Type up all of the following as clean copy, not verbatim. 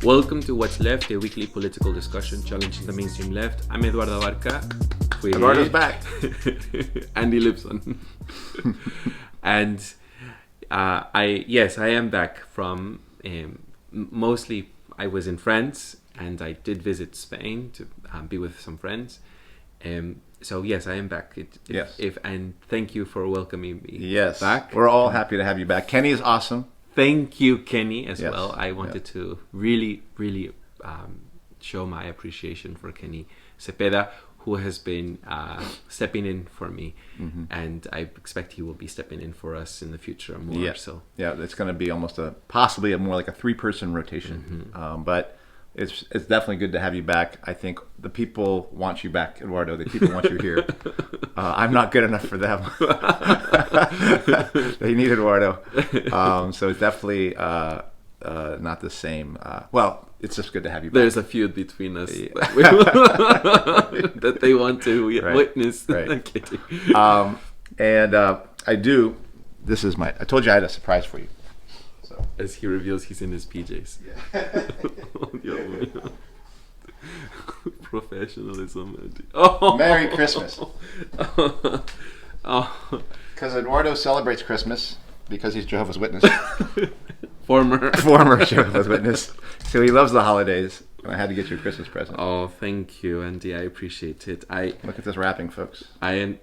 Welcome to What's Left, a weekly political discussion challenging the mainstream left. I'm Eduardo Barca. Eduardo's back. Andy Lipson. And I am back from mostly I was in France and I did visit Spain to be with some friends. So yes, I am back. And thank you for welcoming me back. We're all happy to have you back. Kenny is awesome. Thank you, Kenny, as well. I wanted to really show my appreciation for Kenny Cepeda, who has been stepping in for me, and I expect he will be stepping in for us in the future more. Yeah, so it's going to be almost possibly more like a 3-person rotation, but it's definitely good to have you back. I think the people want you back, Eduardo. The people want you here. I'm not good enough for them. They need Eduardo. So it's definitely not the same. Well, it's just good to have you back. There's a feud between us that they want to witness. Right. I'm kidding. I do. I told you I had a surprise for you. So. As he reveals he's in his PJs. Yeah. Professionalism. Merry Christmas. Because Eduardo celebrates Christmas because he's Jehovah's Witness. Former Jehovah's Witness. So he loves the holidays. And I had to get you a Christmas present. Oh, thank you, Andy. I appreciate it. Look at this wrapping, folks. I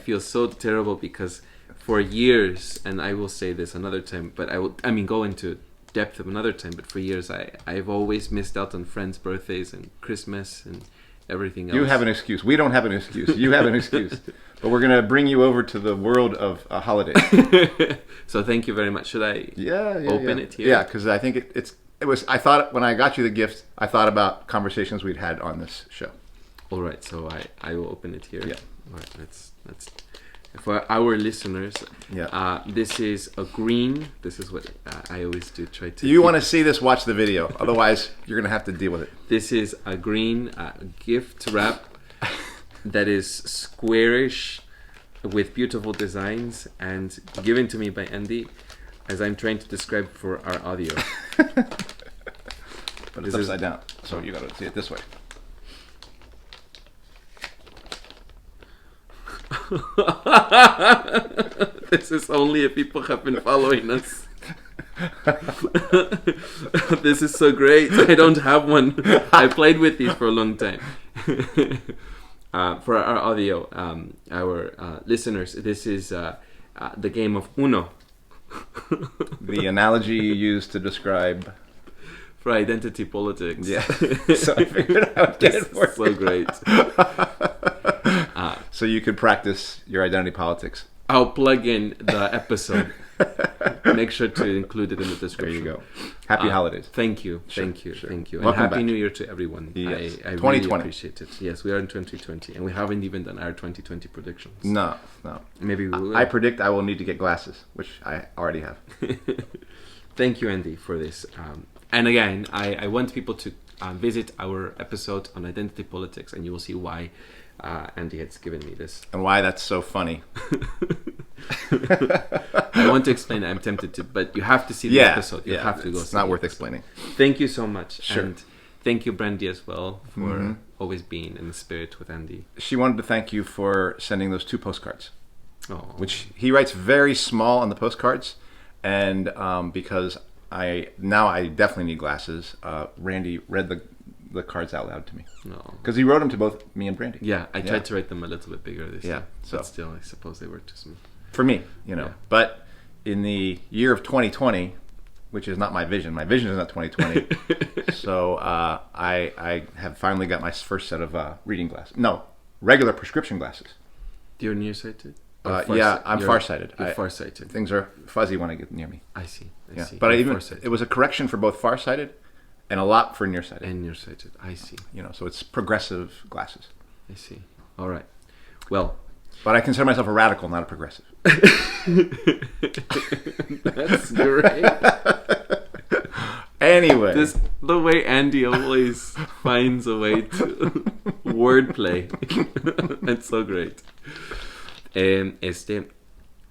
feel so terrible because for years, and I will say this another time, but I mean go into depth of another time, but for years I've always missed out on friends' birthdays and Christmas and everything else. You have an excuse. We don't have an excuse. You have an excuse. But we're going to bring you over to the world of holidays. So thank you very much. Should I open it here? Yeah, because I think it was. I thought when I got you the gift, I thought about conversations we'd had on this show. All right, so I will open it here. Yeah. All right, let's for our listeners. Yeah. This is a green. This is what I always do. If you want to see this, watch the video. Otherwise, you're going to have to deal with it. This is a green gift wrap that is squarish with beautiful designs and given to me by Andy as I'm trying to describe for our audio. But it's upside down, so you got to see it this way. This is only if people have been following us. This is so great. I don't have one. I played with these for a long time. For our audio, our listeners, this is the game of Uno. The analogy you used to describe for identity politics. Yeah. So I figured I would get it for you. So great. So you could practice your identity politics. I'll plug in the episode. Make sure to include it in the description. There you go. Happy holidays. Thank you. Sure. Thank you. And Welcome Happy back. New Year to everyone. Yes. I 2020. really appreciate it. Yes, we are in 2020 and we haven't even done our 2020 predictions. No. Maybe we will. I predict I will need to get glasses, which I already have. Thank you, Andy, for this. And again, I want people to visit our episode on identity politics, and you will see why Andy has given me this. And why that's so funny. I want to explain. I'm tempted to, but you have to see the episode. You have to go. It's not worth explaining. Thank you so much. Sure. And thank you, Brandy, as well, for always being in the spirit with Andy. She wanted to thank you for sending those 2 postcards. Oh. Which he writes very small on the postcards, and because I definitely need glasses. Randy read the cards out loud to me. No. Because he wrote them to both me and Brandy. Yeah, I tried to write them a little bit bigger this time. So. But still, I suppose they were too small. For me, Yeah. But in the year of 2020, which is not my vision is not 2020. So I have finally got my first set of reading glasses. No, regular prescription glasses. You're nearsighted? I'm farsighted. You're farsighted. Things are fuzzy when I get near me. I see. But it was a correction for both farsighted and a lot for nearsighted. And nearsighted. I see. So it's progressive glasses. I see. All right. Well. But I consider myself a radical, not a progressive. That's great. Anyway. The way Andy always finds a way to wordplay. That's so great.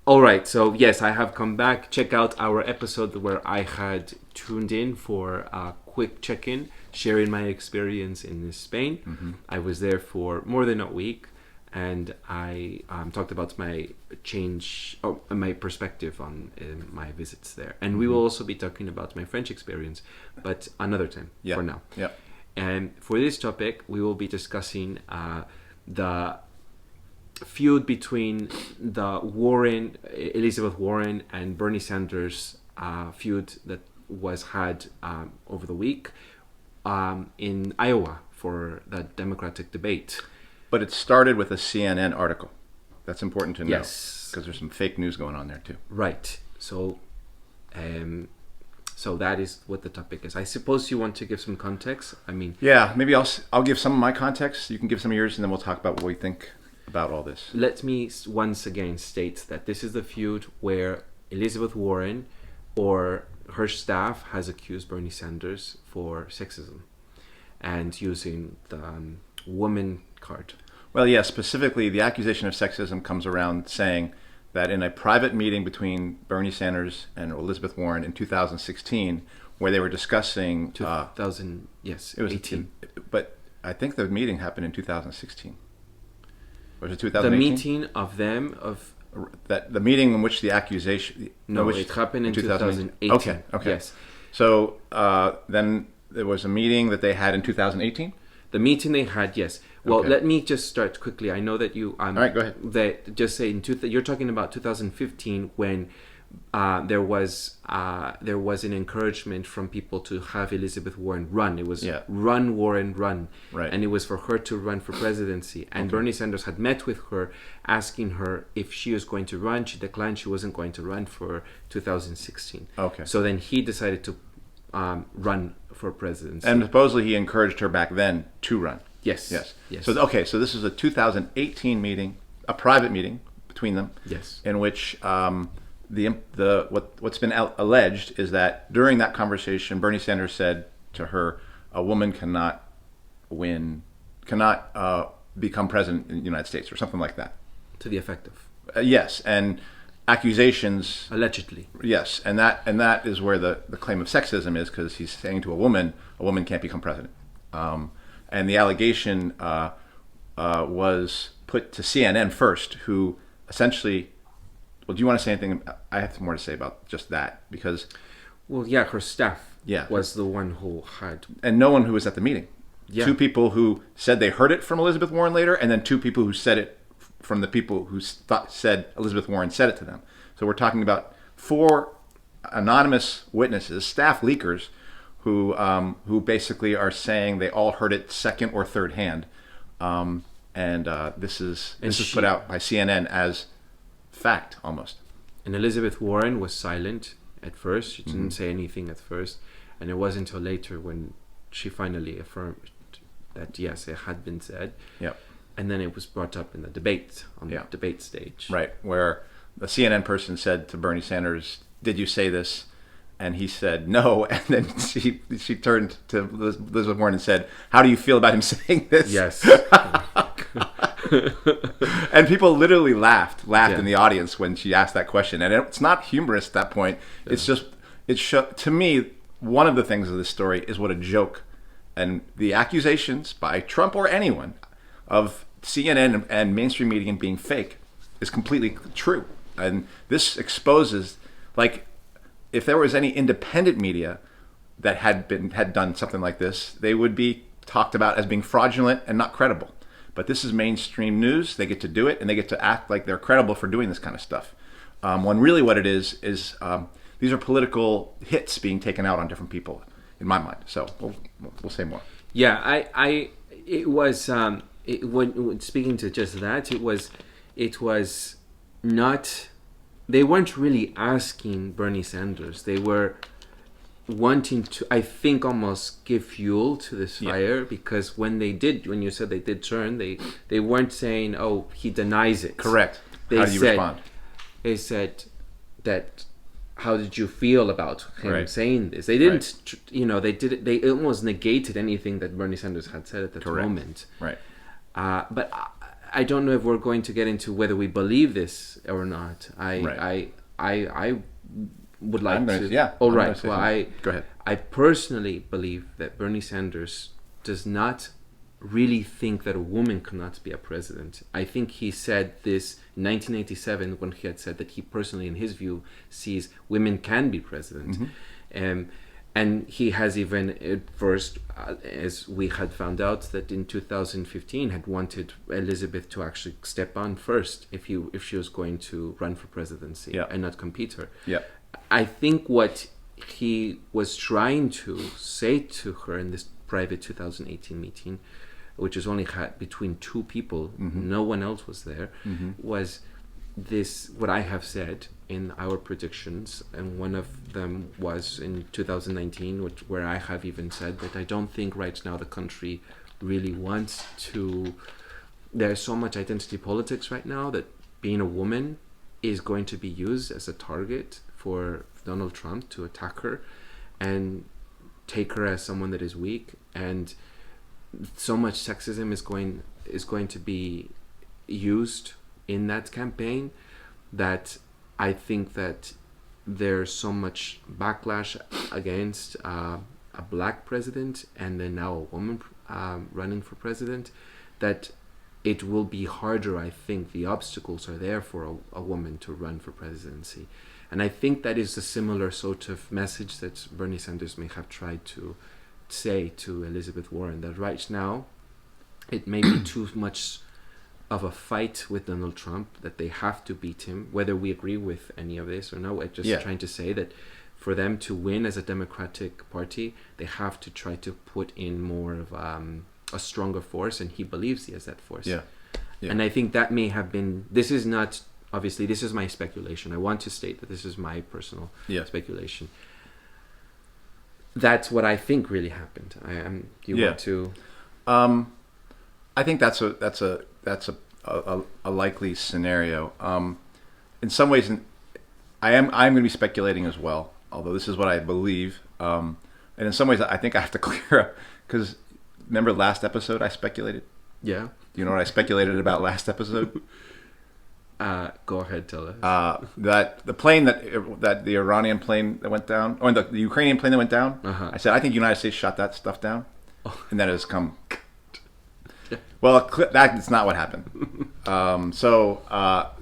All right, so yes, I have come back. Check out our episode where I had tuned in for quick check-in, sharing my experience in Spain. Mm-hmm. I was there for more than a week, and I talked about my perspective on my visits there. And we will also be talking about my French experience, but another time for now. Yeah. And for this topic, we will be discussing the feud between the Elizabeth Warren and Bernie Sanders feud that was had over the week in Iowa for the Democratic debate. But it started with a CNN article. That's important to know. Yes. Because there's some fake news going on there too. Right. So that is what the topic is. I suppose you want to give some context. I mean, yeah, maybe I'll give some of my context. You can give some of yours, and then we'll talk about what we think about all this. Let me once again state that this is the feud where Elizabeth Warren or her staff has accused Bernie Sanders for sexism and using the woman card. Well, yeah, specifically the accusation of sexism comes around saying that in a private meeting between Bernie Sanders and Elizabeth Warren in 2016, where they were discussing... 2000, yes, it was 18. But I think the meeting happened in 2016. Was it 2018? The meeting of them, of... the meeting in which the accusation... No, it happened in 2018. Okay. Yes. So then there was a meeting that they had in 2018? The meeting they had, yes. Well, Okay. let me just start quickly. I know that you... all right, go ahead. That just say you're talking about 2015 when there was an encouragement from people to have Elizabeth Warren run. It was run, Warren, run. Right. And it was for her to run for presidency. And Bernie Sanders had met with her, asking her if she was going to run. She declined she wasn't going to run for 2016. Okay. So then he decided to run for presidency. And supposedly he encouraged her back then to run. Yes. So so this is a 2018 meeting, a private meeting between them. Yes. In which what's been alleged is that during that conversation, Bernie Sanders said to her, "A woman cannot become president in the United States," or something like that. To the effect of. Yes, and accusations. Allegedly. Yes, and that is where the claim of sexism is, because he's saying to a woman can't become president. And the allegation was put to CNN first, who essentially... Well, do you want to say anything? I have more to say about just that, because... Well, yeah, her staff Yeah. was the one who had... And no one who was at the meeting. Yeah. 2 people who said they heard it from Elizabeth Warren later, and then 2 people who said it from the people who said Elizabeth Warren said it to them. So we're talking about 4 anonymous witnesses, staff leakers, who basically are saying they all heard it second or third hand, and this is put out by CNN as fact almost. And Elizabeth Warren was silent at first. She didn't say anything at first, and it wasn't until later when she finally affirmed that yes, it had been said. Yep. And then it was brought up in the debate on the debate stage. Right, where the CNN person said to Bernie Sanders, "Did you say this?" And he said no, and then she turned to Elizabeth Warren and said, "How do you feel about him saying this?" Yes. And people literally laughed in the audience when she asked that question. And it's not humorous at that point. Yeah. It's just, to me, one of the things of this story is what a joke. And the accusations by Trump or anyone of CNN and mainstream media being fake is completely true. And this exposes, like, if there was any independent media that had done something like this, they would be talked about as being fraudulent and not credible. But this is mainstream news. They get to do it, and they get to act like they're credible for doing this kind of stuff. When really what it is these are political hits being taken out on different people, in my mind. So we'll say more. Yeah, it was when speaking to just that, it was not. They weren't really asking Bernie Sanders. They were wanting to, I think, almost give fuel to this fire, because when you said they did turn, they weren't saying, "Oh, he denies it." Correct. How do you respond? They said that, "How did you feel about him saying this?" They didn't, they almost negated anything that Bernie Sanders had said at that moment. Right. But I don't know if we're going to get into whether we believe this or not. I would like to. Yeah. All right. Well, go ahead. I personally believe that Bernie Sanders does not really think that a woman cannot be a president. I think he said this in 1987 when he had said that he personally, in his view, sees women can be president. And he has even at first, as we had found out, that in 2015 had wanted Elizabeth to actually step on first if she was going to run for presidency and not compete her. Yeah. I think what he was trying to say to her in this private 2018 meeting, which was only had between two people, no one else was there, was this, what I have said in our predictions, and one of them was in 2019, where I have even said that I don't think right now the country really wants to. There's so much identity politics right now that being a woman is going to be used as a target for Donald Trump to attack her and take her as someone that is weak, and so much sexism is going to be used in that campaign that I think that there's so much backlash against a black president and then now a woman running for president, that it will be harder. I think the obstacles are there for a woman to run for presidency. And I think that is a similar sort of message that Bernie Sanders may have tried to say to Elizabeth Warren, that right now it may be too much of a fight with Donald Trump, that they have to beat him, whether we agree with any of this or no. I'm just trying to say that for them to win as a Democratic Party, they have to try to put in more of a stronger force, and he believes he has that force. And I think that may have been, this is not, obviously this is my speculation. I want to state that this is my personal speculation. That's what I think really happened. Do you want to? I think that's a likely scenario. In some ways, I'm going to be speculating as well. Although this is what I believe, and in some ways, I think I have to clear up, because remember last episode I speculated. Yeah. Do you know what I speculated about last episode? Go ahead, tell us. That the plane that the Iranian plane that went down, or the Ukrainian plane that went down. I said I think the United States shot that stuff down, and that has come. Well, that's not what happened. So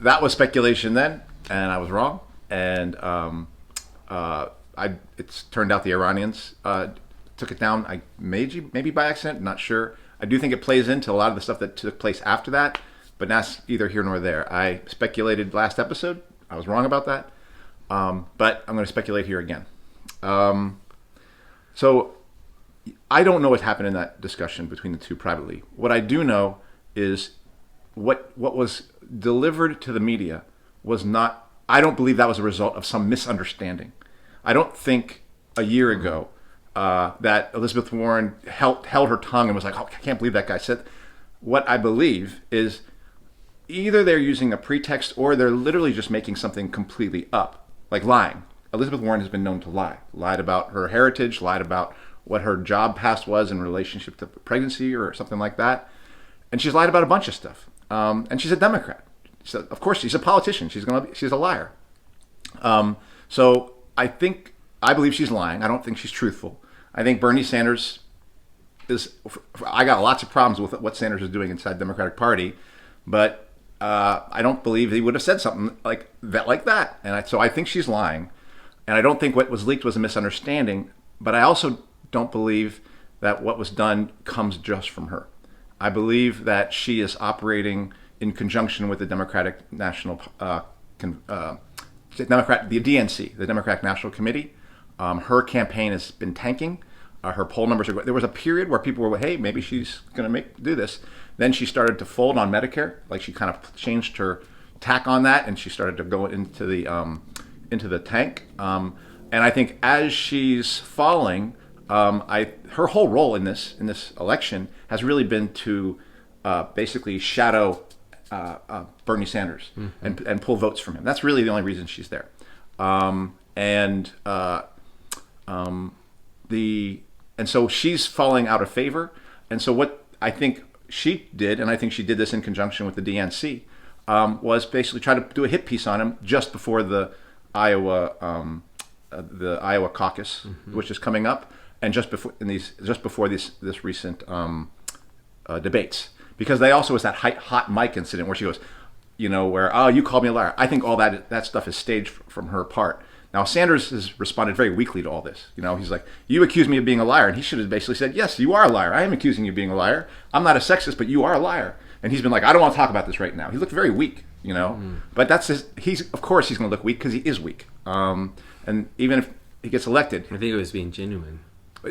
that was speculation then, and I was wrong. And it's turned out the Iranians took it down. Maybe by accident, not sure. I do think it plays into a lot of the stuff that took place after that, but that's either here nor there. I speculated last episode. I was wrong about that, but I'm going to speculate here again. So I don't know what happened in that discussion between the two privately. What I do know is what was delivered to the media was not. I don't believe that was a result of some misunderstanding. I don't think a year ago that Elizabeth Warren held her tongue and was like, "Oh, I can't believe that guy said." What I believe is either they're using a pretext or they're literally just making something completely up, like lying. Elizabeth Warren has been known to lie. Lied about her heritage, lied about what her job past was in relationship to pregnancy or something like that. And she's lied about a bunch of stuff. And she's a Democrat. So of course, she's a politician. She's a liar. So I believe she's lying. I don't think she's truthful. I think Bernie Sanders I got lots of problems with what Sanders is doing inside the Democratic Party, but I don't believe he would have said something like that. And so I think she's lying. And I don't think what was leaked was a misunderstanding, but I also don't believe that what was done comes just from her. I believe that she is operating in conjunction with the Democratic National the DNC, the Democratic National Committee. Her campaign has been tanking. Her poll numbers are going. There was a period where people were, hey, maybe she's going to do this. Then she started to fold on Medicare. Like she kind of changed her tack on that, and she started to go into the tank. And I think as she's falling, her whole role in this election has really been to basically shadow Bernie Sanders and pull votes from him. That's really the only reason she's there. And so she's falling out of favor. And so what I think she did, and I think she did this in conjunction with the DNC, was basically try to do a hit piece on him just before the Iowa the Iowa caucus, which is coming up, and just before this recent debates, because they also was that hot mic incident where she goes, where you called me a liar. I think all that stuff is staged from her part. Now Sanders has responded very weakly to all this. He's like, you accuse me of being a liar, and he should have basically said, yes, you are a liar. I am accusing you of being a liar. I'm not a sexist, but you are a liar. And he's been like, I don't want to talk about this right now. He looked very weak, But that's of course he's going to look weak because he is weak. And even if he gets elected, I think it was being genuine.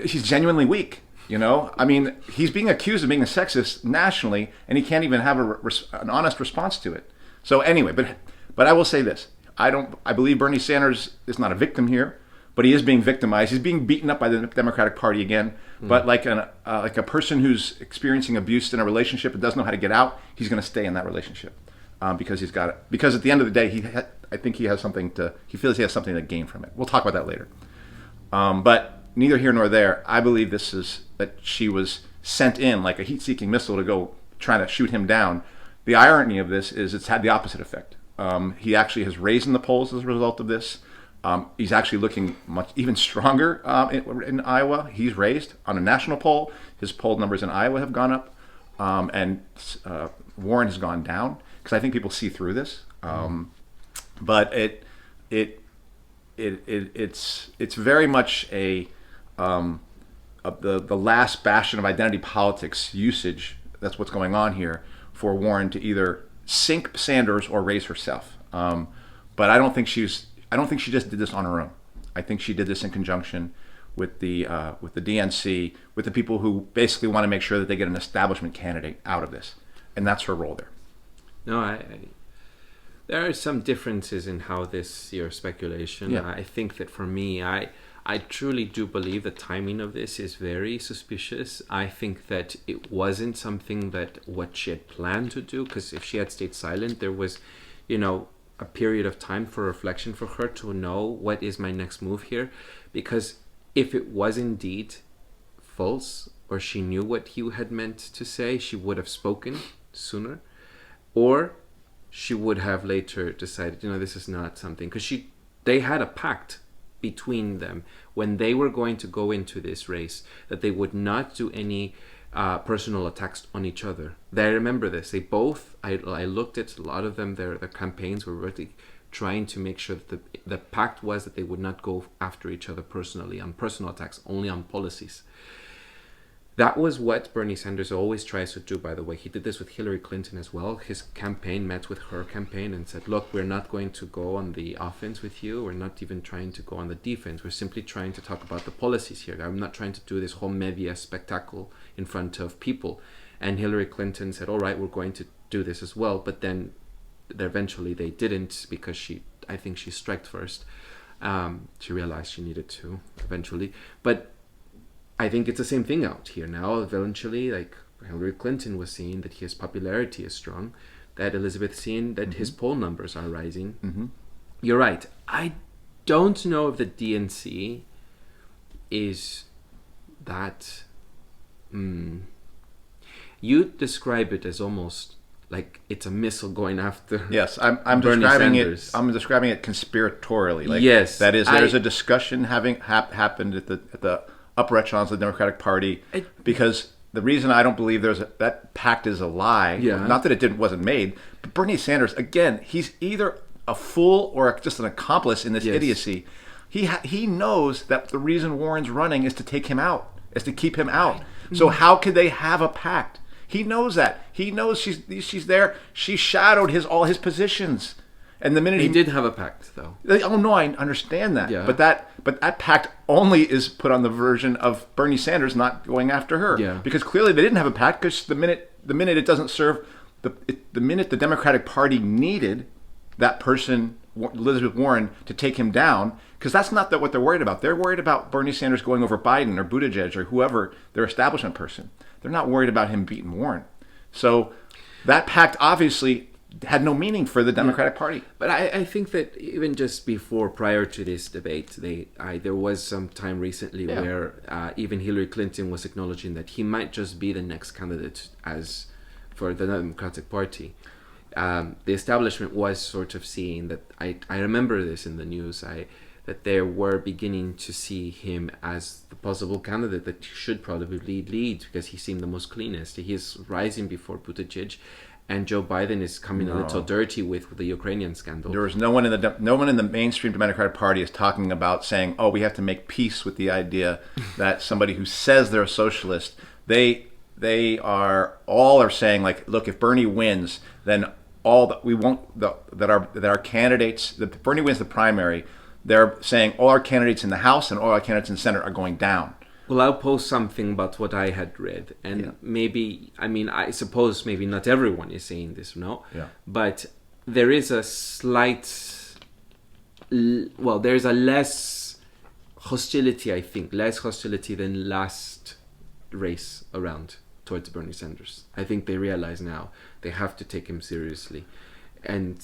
He's genuinely weak. I mean, he's being accused of being a sexist nationally, and he can't even have an honest response to it. So anyway, but I will say this: I believe Bernie Sanders is not a victim here, but he is being victimized. He's being beaten up by the Democratic Party again. But like a person who's experiencing abuse in a relationship and doesn't know how to get out, he's going to stay in that relationship because he's got it. Because at the end of the day, I think he feels he has something to gain from it. We'll talk about that later. But neither here nor there. I believe that she was sent in like a heat-seeking missile to go trying to shoot him down. The irony of this is it's had the opposite effect. He actually has raised in the polls as a result of this. He's actually looking even stronger in Iowa. He's raised on a national poll. His poll numbers in Iowa have gone up, and Warren has gone down because I think people see through this. But it's very much the last bastion of identity politics usage. That's what's going on here for Warren to either sink Sanders or raise herself. But I don't think she just did this on her own. I think she did this in conjunction with the DNC, with the people who basically want to make sure that they get an establishment candidate out of this, and that's her role there. No, there are some differences in how your speculation. Yeah. I think that for me, I truly do believe the timing of this is very suspicious. I think that it wasn't something what she had planned to do, because if she had stayed silent, there was, a period of time for reflection for her to know what is my next move here. Because if it was indeed false, or she knew what he had meant to say, she would have spoken sooner, or she would have later decided, this is not something, because they had a pact between them when they were going to go into this race that they would not do any personal attacks on each other. I remember this. They both, I looked at a lot of them, their campaigns were really trying to make sure that the pact was that they would not go after each other personally on personal attacks, only on policies. That was what Bernie Sanders always tries to do, by the way. He did this with Hillary Clinton as well. His campaign met with her campaign and said, look, we're not going to go on the offense with you. We're not even trying to go on the defense. We're simply trying to talk about the policies here. I'm not trying to do this whole media spectacle in front of people. And Hillary Clinton said, all right, we're going to do this as well. But then eventually they didn't, because I think she struck first. She realized she needed to eventually. But I think it's the same thing out here now. Eventually, like Hillary Clinton was seeing that his popularity is strong, that Elizabeth seeing that his poll numbers are rising. Mm-hmm. You're right. I don't know if the DNC is that. You describe it as almost like it's a missile going after. Yes, I'm Bernie describing Sanders. I'm describing it conspiratorially. Like, yes, that is. There's a discussion happened at the upper echelons of the Democratic Party, because the reason I don't believe that pact is a lie, not that it wasn't made, but Bernie Sanders, again, he's either a fool or just an accomplice in this idiocy. He knows that the reason Warren's running is to take him out, is to keep him out. So how could they have a pact? He knows that. He knows she's there. She shadowed all his positions. And the minute he did have a pact, though. Oh no, I understand that. Yeah. But that pact only is put on the version of Bernie Sanders not going after her. Yeah. Because clearly they didn't have a pact, because the minute it doesn't serve the minute the Democratic Party needed that person, Elizabeth Warren, to take him down, because that's not what they're worried about. They're worried about Bernie Sanders going over Biden or Buttigieg or whoever, their establishment person. They're not worried about him beating Warren. So that pact obviously had no meaning for the Democratic Party. But I think that even just prior to this debate, there was some time recently where even Hillary Clinton was acknowledging that he might just be the next candidate for the Democratic Party. The establishment was sort of seeing that. I remember this in the news. that they were beginning to see him as the possible candidate that should probably lead because he seemed the most cleanest. He is rising before Buttigieg, and Joe Biden is coming a little dirty with the Ukrainian scandal. There was no one in the mainstream Democratic Party is talking about saying, "Oh, we have to make peace with the idea that somebody who says they're a socialist, they are saying like, look, if Bernie wins, then all that we won't that our candidates, that Bernie wins the primary, they're saying all our candidates in the House and all our candidates in the Senate are going down." Well, I'll post something about what I had read, and maybe, I mean, I suppose maybe not everyone is saying this, no? Yeah. But there is a there's a less hostility, I think, less hostility than last race around towards Bernie Sanders. I think they realize now they have to take him seriously, and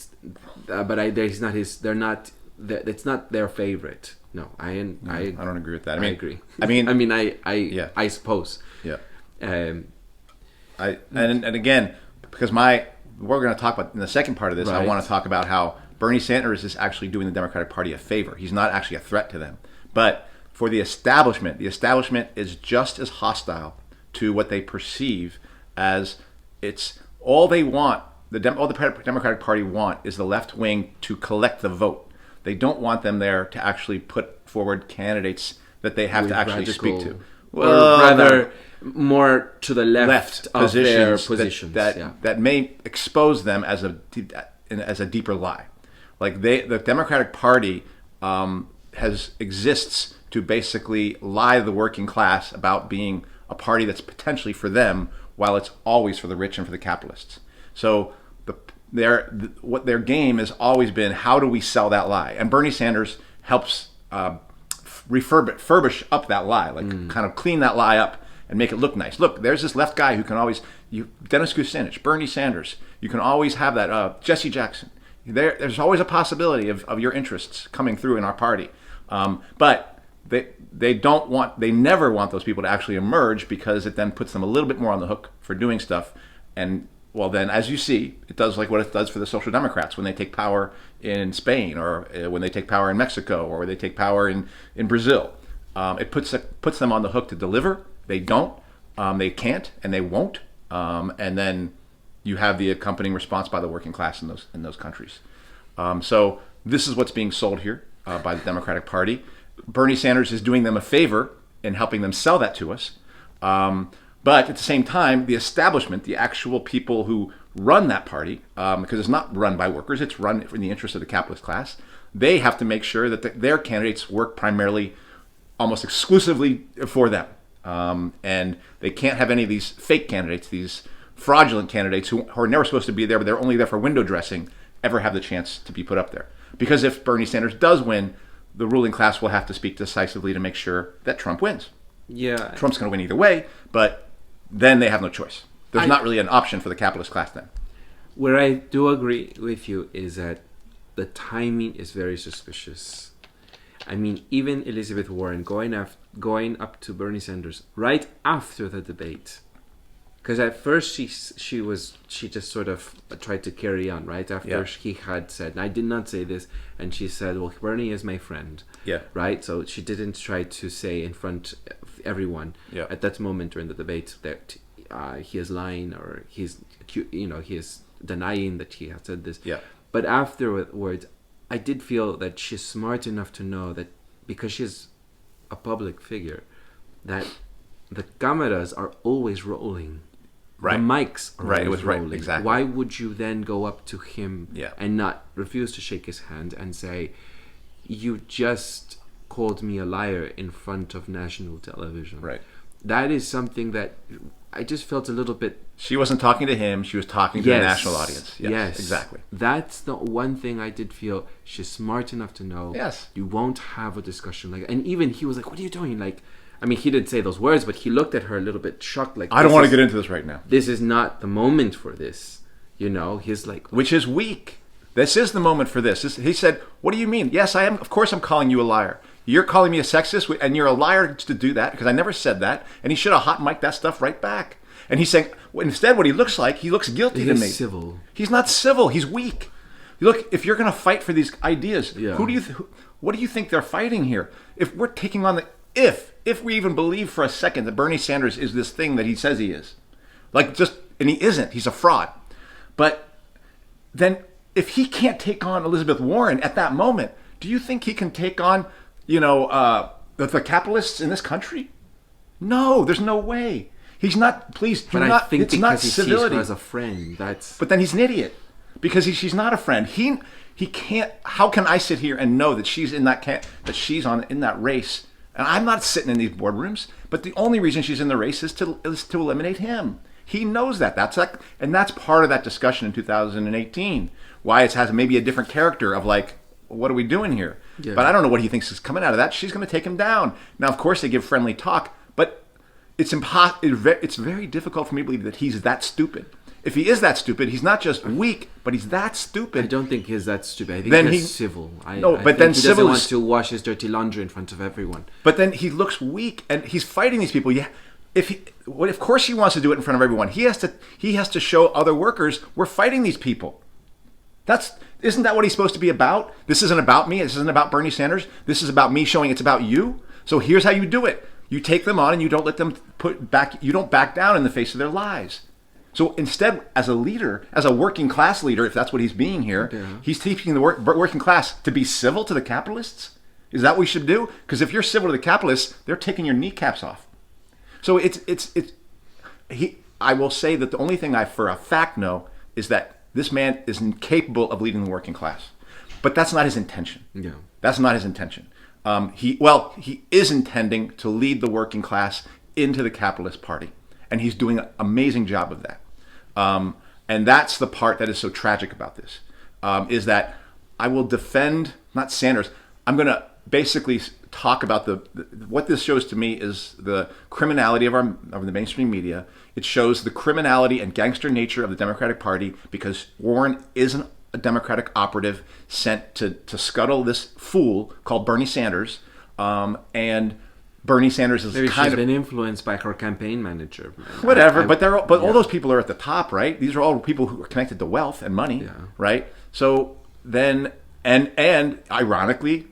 it's not their favorite. No, I don't agree with that. I agree. I suppose. Yeah. And again, because we're going to talk about in the second part of this, I want to talk about how Bernie Sanders is actually doing the Democratic Party a favor. He's not actually a threat to them. But for the establishment is just as hostile to what they perceive as it's all they want. All the Democratic Party want is the left wing to collect the vote. They don't want them there to actually put forward candidates that they have to actually speak to. Well, rather more to the left of their positions that may expose them as a deeper lie. Like the Democratic Party exists to basically lie to the working class about being a party that's potentially for them, while it's always for the rich and for the capitalists. So their game has always been, how do we sell that lie? And Bernie Sanders helps refurbish up that lie, kind of clean that lie up and make it look nice. Look, there's this left guy who can always, Dennis Kucinich, Bernie Sanders, you can always have that, Jesse Jackson. There's always a possibility of your interests coming through in our party. But they never want those people to actually emerge, because it then puts them a little bit more on the hook for doing stuff. And well, then, as you see, it does like what it does for the Social Democrats when they take power in Spain, or when they take power in Mexico, or when they take power in Brazil. It puts them on the hook to deliver. They don't. They can't, and they won't. And then you have the accompanying response by the working class in those countries. So this is what's being sold here by the Democratic Party. Bernie Sanders is doing them a favor in helping them sell that to us. But at the same time, the establishment, the actual people who run that party, because it's not run by workers, it's run in the interest of the capitalist class, they have to make sure that their candidates work primarily, almost exclusively for them. And they can't have any of these fake candidates, these fraudulent candidates who are never supposed to be there, but they're only there for window dressing, ever have the chance to be put up there. Because if Bernie Sanders does win, the ruling class will have to speak decisively to make sure that Trump wins. Yeah. Trump's going to win either way, but then they have no choice. There's not really an option for the capitalist class then. Where I do agree with you is that the timing is very suspicious. I mean, even Elizabeth Warren going up to Bernie Sanders right after the debate, because at first she just sort of tried to carry on right after he had said, and I did not say this, and she said, well, Bernie is my friend. Yeah. Right. So she didn't try to say in front of everyone at that moment during the debate that he is lying, or he is denying that he had said this. Yeah. But afterwards, I did feel that she's smart enough to know that because she's a public figure, that the cameras are always rolling. Right. The mics are always rolling. Right, exactly. Why would you then go up to him and not refuse to shake his hand and say, you just called me a liar in front of national television? Right. That is something that I just felt a little bit... She wasn't talking to him. She was talking to the national audience. Yes, exactly. That's the one thing I did feel. She's smart enough to know you won't have a discussion like... And even he was like, what are you doing? Like, I mean, he didn't say those words, but he looked at her a little bit shocked. Like, I don't want to get into this right now. This is not the moment for this. You know, he's like... Which is weak. This is the moment for this. He said, what do you mean? Yes, I am. Of course I'm calling you a liar. You're calling me a sexist, and you're a liar to do that, because I never said that. And he should have hot mic'd that stuff right back. And he's saying, instead what he looks guilty to me. He's civil. He's not civil. He's weak. Look, if you're going to fight for these ideas, Yeah. what do you think they're fighting here? If we're taking on if we even believe for a second that Bernie Sanders is this thing that he says he is, and he isn't, he's a fraud. But then if he can't take on Elizabeth Warren at that moment, do you think he can take on, the capitalists in this country? No, there's no way. He's not. Please, do But not. I think It's not because he sees civility. her as a friend, that's... But then he's an idiot because she's not a friend. He can't. How can I sit here and know that she's in in that race? And I'm not sitting in these boardrooms. But the only reason she's in the race is to eliminate him. He knows that. And that's part of that discussion in 2018. Why it has maybe a different character of like, what are we doing here? Yeah. But I don't know what he thinks is coming out of that. She's going to take him down. Now, of course, they give friendly talk, but it's very difficult for me to believe that he's that stupid. If he is that stupid, he's not just weak, but he's that stupid. I don't think he's that stupid. I think Then he's civil. I but think then he civil doesn't want is- to wash his dirty laundry in front of everyone. But then he looks weak, and he's fighting these people. Yeah, of course he wants to do it in front of everyone. He has to show other workers we're fighting these people. Isn't that what he's supposed to be about? This isn't about me. This isn't about Bernie Sanders. This is about me showing it's about you. So here's how you do it. You take them on and you don't let them you don't back down in the face of their lies. So instead, as a leader, as a working class leader, if that's what he's being here, he's teaching the working class to be civil to the capitalists. Is that what we should do? Because if you're civil to the capitalists, they're taking your kneecaps off. So I will say that the only thing I for a fact know is that this man is incapable of leading the working class. But that's not his intention. Yeah. That's not his intention. He is intending to lead the working class into the capitalist party. And he's doing an amazing job of that. And that's the part that is so tragic about this, is that I will defend, not Sanders, I'm going to basically talk about what this shows to me is the criminality of the mainstream media. It shows the criminality and gangster nature of the Democratic Party because Warren isn't a Democratic operative sent to scuttle this fool called Bernie Sanders, and Bernie Sanders is Maybe kind she's of been influenced by her campaign manover. whatever. But all those people are at the top, right? These are all people who are connected to wealth and money, right? So then, and ironically,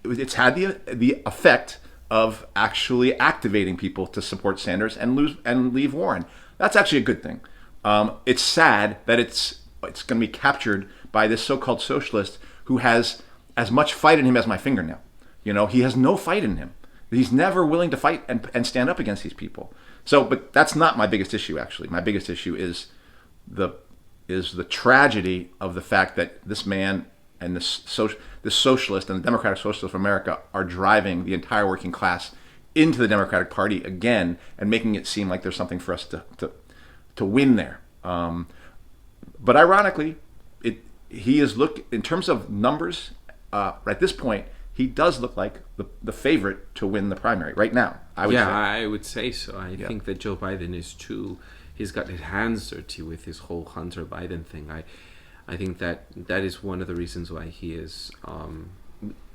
it's had the effect of actually activating people to support Sanders and leave Warren. That's actually a good thing. It's sad that it's going to be captured by this so-called socialist who has as much fight in him as my fingernail. He has no fight in him. He's never willing to fight and stand up against these people. So, but that's not my biggest issue. Actually, my biggest issue is the tragedy of the fact that this man and this socialist and the Democratic Socialists of America are driving the entire working class into the Democratic Party again and making it seem like there's something for us to win there. But ironically, he is in terms of numbers at this point. He does look like the favorite to win the primary right now. I would say so. I think that Joe Biden is too. He's got his hands dirty with his whole Hunter Biden thing. I think that is one of the reasons why he is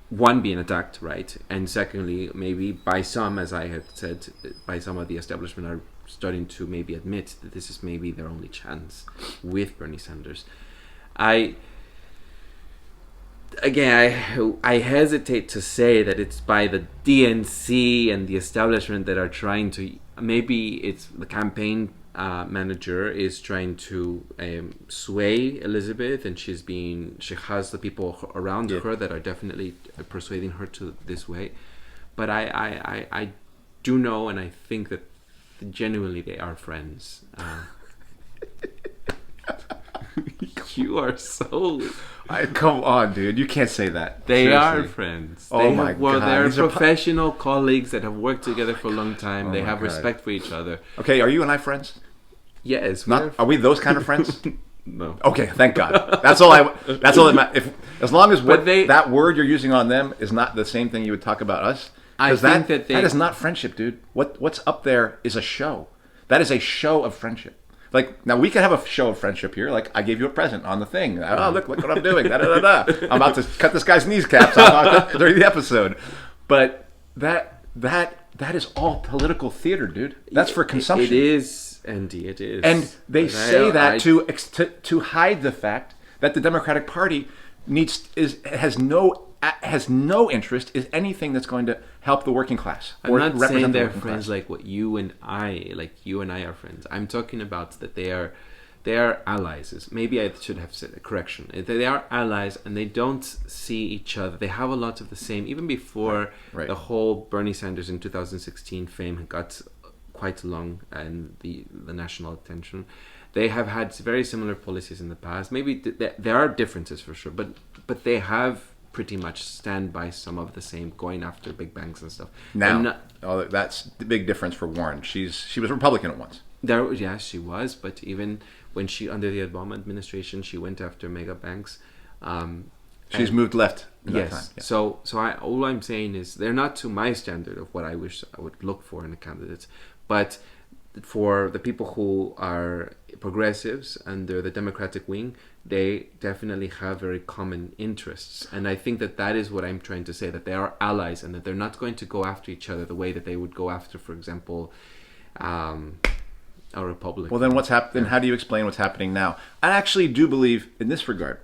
one, being attacked, right, and secondly, maybe by some, as I had said, by some of the establishment are starting to maybe admit that this is maybe their only chance with Bernie Sanders. I hesitate to say that it's by the DNC and the establishment that are trying to. Maybe it's the campaign manager is trying to sway Elizabeth, and she has the people around her that are definitely persuading her to this way. But I do know, and I think that genuinely they are friends. You are so... come on, dude. You can't say that. They Seriously. are friends. Oh my God. They're These are professional colleagues that have worked together for a long time. Oh they my have God. respect for each other. Okay, are you and I friends? Yes. Are we those kind of friends? No. Okay, thank God. That's all that matters. As long as that word you're using on them is not the same thing you would talk about us. I think that is not friendship, dude. What's up there is a show. That is a show of friendship. Like, now we can have a show of friendship here. Like, I gave you a present on the thing. Oh, look what I'm doing. Da, da, da, da. I'm about to cut this guy's kneecaps during the episode. But that is all political theater, dude. That's for consumption. It is, Andy. It is. And they say that to hide the fact that the Democratic Party has no interest is anything that's going to help the working class. I'm not saying they're friends like what you and I are friends. I'm talking about that they are allies. Maybe I should have said a correction. They are allies, and they don't see each other. They have a lot of the same. Even before the whole Bernie Sanders in 2016 fame got quite long and the national attention, they have had very similar policies in the past. Maybe there are differences for sure, but they have pretty much stand by some of the same, going after big banks and stuff. Now, that's the big difference for Warren. She was Republican at once. She was, but even when she, under the Obama administration, she went after mega banks. She's moved left in that time. Yeah. So all I'm saying is they're not to my standard of what I wish I would look for in a candidate, but for the people who are progressives under the Democratic wing, they definitely have very common interests. And I think that is what I'm trying to say, that they are allies and that they're not going to go after each other the way that they would go after, for example, a Republican. Well, then what's happening? How do you explain what's happening now? I actually do believe in this regard.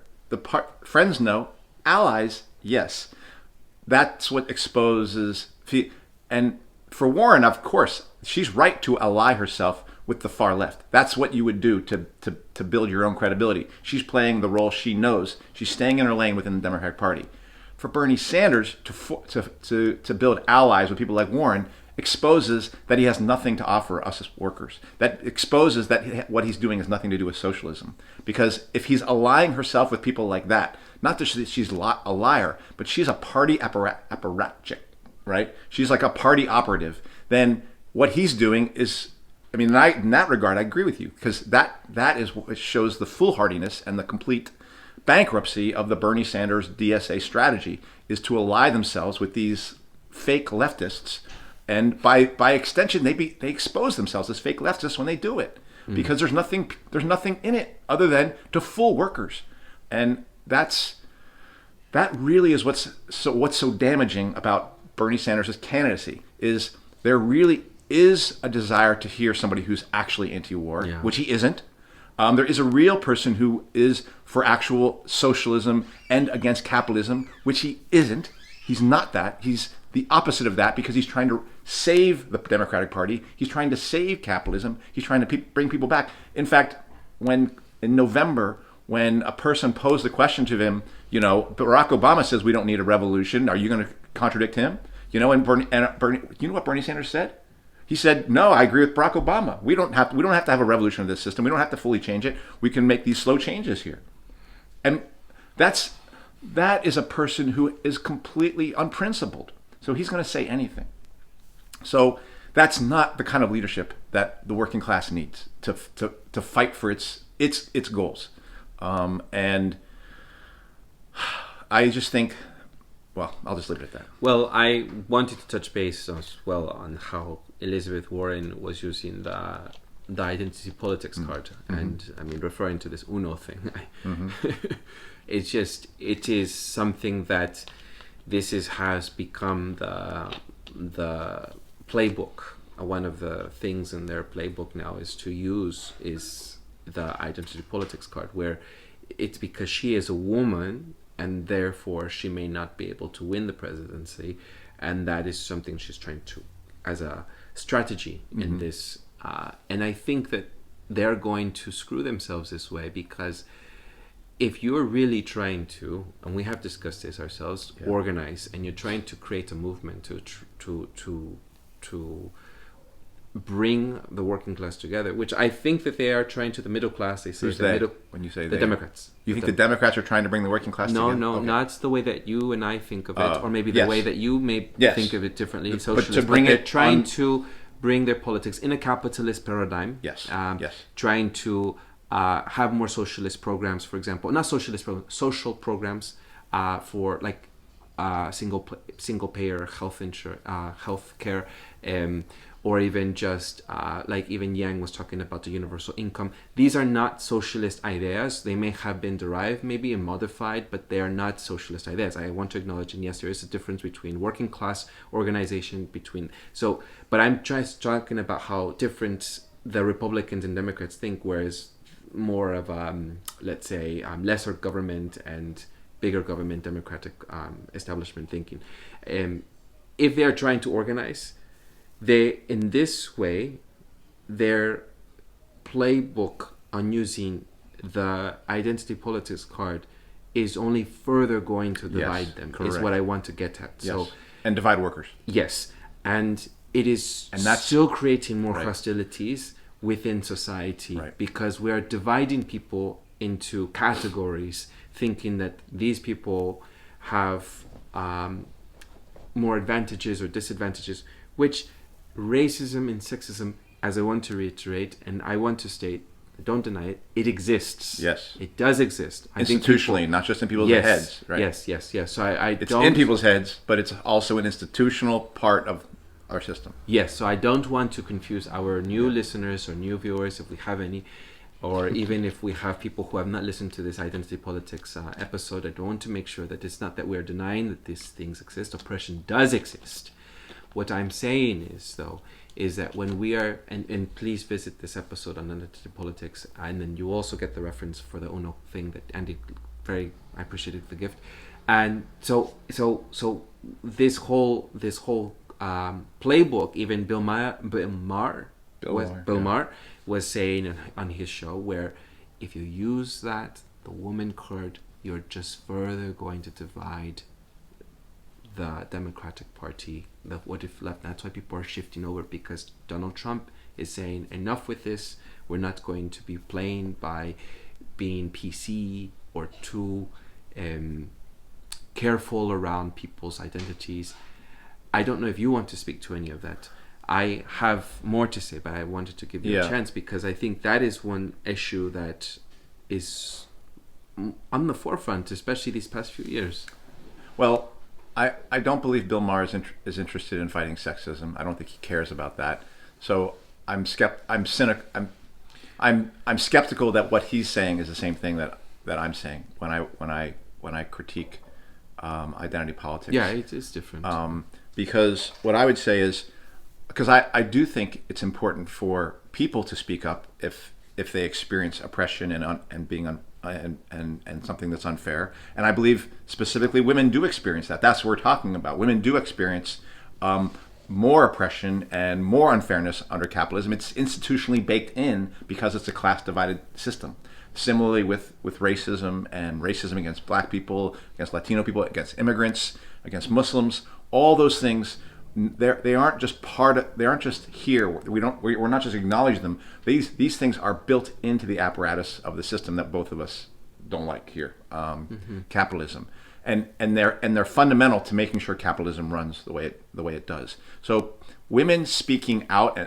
Friends, no. Allies, yes. That's what exposes. And for Warren, of course, she's right to ally herself with the far left. That's what you would do to build your own credibility. She's playing the role she knows. She's staying in her lane within the Democratic Party. For Bernie Sanders to build allies with people like Warren exposes that he has nothing to offer us as workers. That exposes that what he's doing has nothing to do with socialism. Because if he's allying herself with people like that, not that she's a liar, but she's a party apparatchik, right? She's like a party operative. Then what he's doing is, I mean, in that regard, I agree with you, because that is what shows the foolhardiness and the complete bankruptcy of the Bernie Sanders DSA strategy, is to ally themselves with these fake leftists. And by extension, they expose themselves as fake leftists when they do it, because there's nothing in it other than to fool workers, and that really is what's so damaging about Bernie Sanders' candidacy. Is there really is a desire to hear somebody who's actually anti-war, which he isn't. There is a real person who is for actual socialism and against capitalism, which he isn't. He's not that. He's the opposite of that, because he's trying to save the Democratic Party. He's trying to save capitalism. He's trying to bring people back. In fact, in November, when a person posed the question to him, Barack Obama says we don't need a revolution. Are you going to contradict him? And Bernie, you know what Bernie Sanders said? He said, "No, I agree with Barack Obama. We don't have to have a revolution of this system. We don't have to fully change it. We can make these slow changes here." And that is a person who is completely unprincipled. So he's going to say anything. So that's not the kind of leadership that the working class needs to fight for its goals. And I just think, well, I'll just leave it at that. Well, I wanted to touch base as well on how Elizabeth Warren was using the identity politics card, and I mean, referring to this UNO thing. It is something that has become the playbook. One of the things in their playbook now is the identity politics card, where it's because she is a woman and therefore she may not be able to win the presidency, and that is something she's trying to, as a strategy in this. And I think that they're going to screw themselves this way, because if you're really trying to, and we have discussed this ourselves, organize, and you're trying to create a movement to bring the working class together, which I think that they are trying to. The middle class, they say. When you say the Democrats. You think the Democrats are trying to bring the working class together? No, okay. Not the way that you and I think of it, or maybe the way that you may think of it differently. They're trying to bring their politics in a capitalist paradigm. Trying to have more socialist programs, for example, not socialist programs, social programs for like single payer health care, or even just like even Yang was talking about the universal income. These are not socialist ideas. They may have been derived maybe and modified, but they are not socialist ideas. I want to acknowledge, and yes, there is a difference between working class organization but I'm just talking about how different the Republicans and Democrats think, whereas more of let's say lesser government and bigger government, democratic establishment thinking. If they're trying to organize, they in this way, their playbook on using the identity politics card is only further going to divide them. Correct. Is what I want to get at. Yes. So and divide workers. Yes, and it is that's still creating more hostilities within society because we are dividing people into categories, thinking that these people have more advantages or disadvantages, which racism and sexism, as I want to reiterate, and I want to state, don't deny it, it exists. Yes. It does exist. Institutionally, not just in people's heads. Right? Yes. So it's in people's heads, but it's also an institutional part of our system. Yes, so I don't want to confuse our new listeners or new viewers, if we have any, or even if we have people who have not listened to this identity politics episode. I don't want to make sure that it's not that we're denying that these things exist. Oppression does exist. What I'm saying is, though, is that when we are, and please visit this episode on identity politics, and then you also get the reference for the UNO thing that Andy I appreciated the gift. And so this whole playbook, even Bill Maher was saying on his show, where if you use the woman card, you're just further going to divide the Democratic Party, what if left. That's why people are shifting over, because Donald Trump is saying enough with this. We're not going to be playing by being PC or too careful around people's identities. I don't know if you want to speak to any of that. I have more to say, but I wanted to give you a chance, because I think that is one issue that is on the forefront, especially these past few years. Well, I don't believe Bill Maher is interested in fighting sexism. I don't think he cares about that. So I'm skeptical that what he's saying is the same thing that I'm saying when I critique identity politics. Yeah, it is different. Because what I would say is, because I do think it's important for people to speak up if they experience oppression and being and something that's unfair. And I believe specifically women do experience that. That's what we're talking about. Women do experience more oppression and more unfairness under capitalism. It's institutionally baked in because it's a class-divided system. Similarly with racism and racism against black people, against Latino people, against immigrants, against Muslims, all those things, they aren't just they aren't just here. We're not just acknowledging them. These things are built into the apparatus of the system that both of us don't like here, capitalism, and they're fundamental to making sure capitalism runs the way it does. So women speaking out,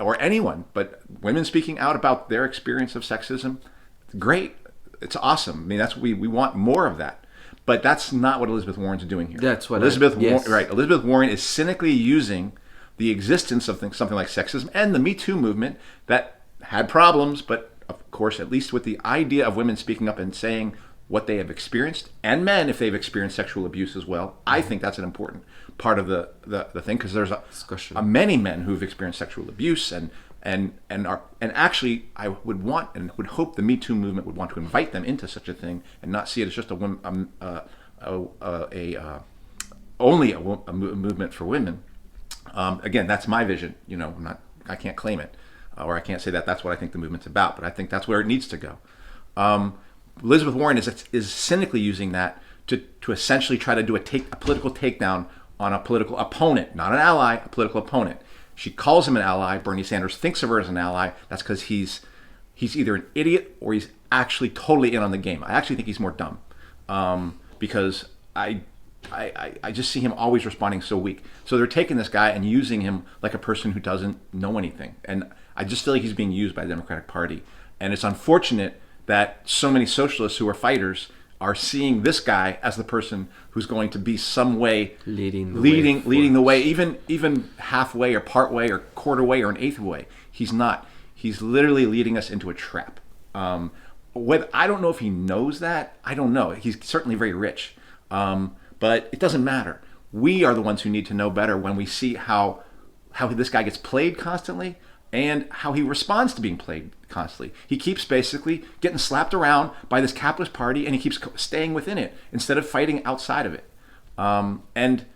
or anyone, but women speaking out about their experience of sexism, great. It's awesome. I mean, that's we want more of that. But that's not what Elizabeth Warren's doing here. That's what Elizabeth Warren is cynically using the existence of something like sexism and the Me Too movement that had problems, but of course, at least with the idea of women speaking up and saying what they have experienced, and men if they've experienced sexual abuse as well. I think that's an important part of the thing, because there's many men who've experienced sexual abuse and actually I would want and would hope the Me Too movement would want to invite them into such a thing and not see it as just only a movement for women. Again, that's my vision. I can't claim it, or I can't say that that's what I think the movement's about. But I think that's where it needs to go. Elizabeth Warren is cynically using that to essentially try to do a political takedown on a political opponent, not an ally, a political opponent. She calls him an ally. Bernie Sanders thinks of her as an ally. That's because he's either an idiot or he's actually totally in on the game. I actually think he's more dumb, because I just see him always responding so weak. So they're taking this guy and using him like a person who doesn't know anything. And I just feel like he's being used by the Democratic Party. And it's unfortunate that so many socialists who are fighters are seeing this guy as the person who's going to be some way leading the way, even halfway or part way or quarter way or an eighth way. He's not. He's literally leading us into a trap. I don't know if he knows that. I don't know. He's certainly very rich, but it doesn't matter. We are the ones who need to know better when we see how this guy gets played constantly. and how he responds to being played constantly. He keeps basically getting slapped around by this capitalist party, and he keeps staying within it instead of fighting outside of it. And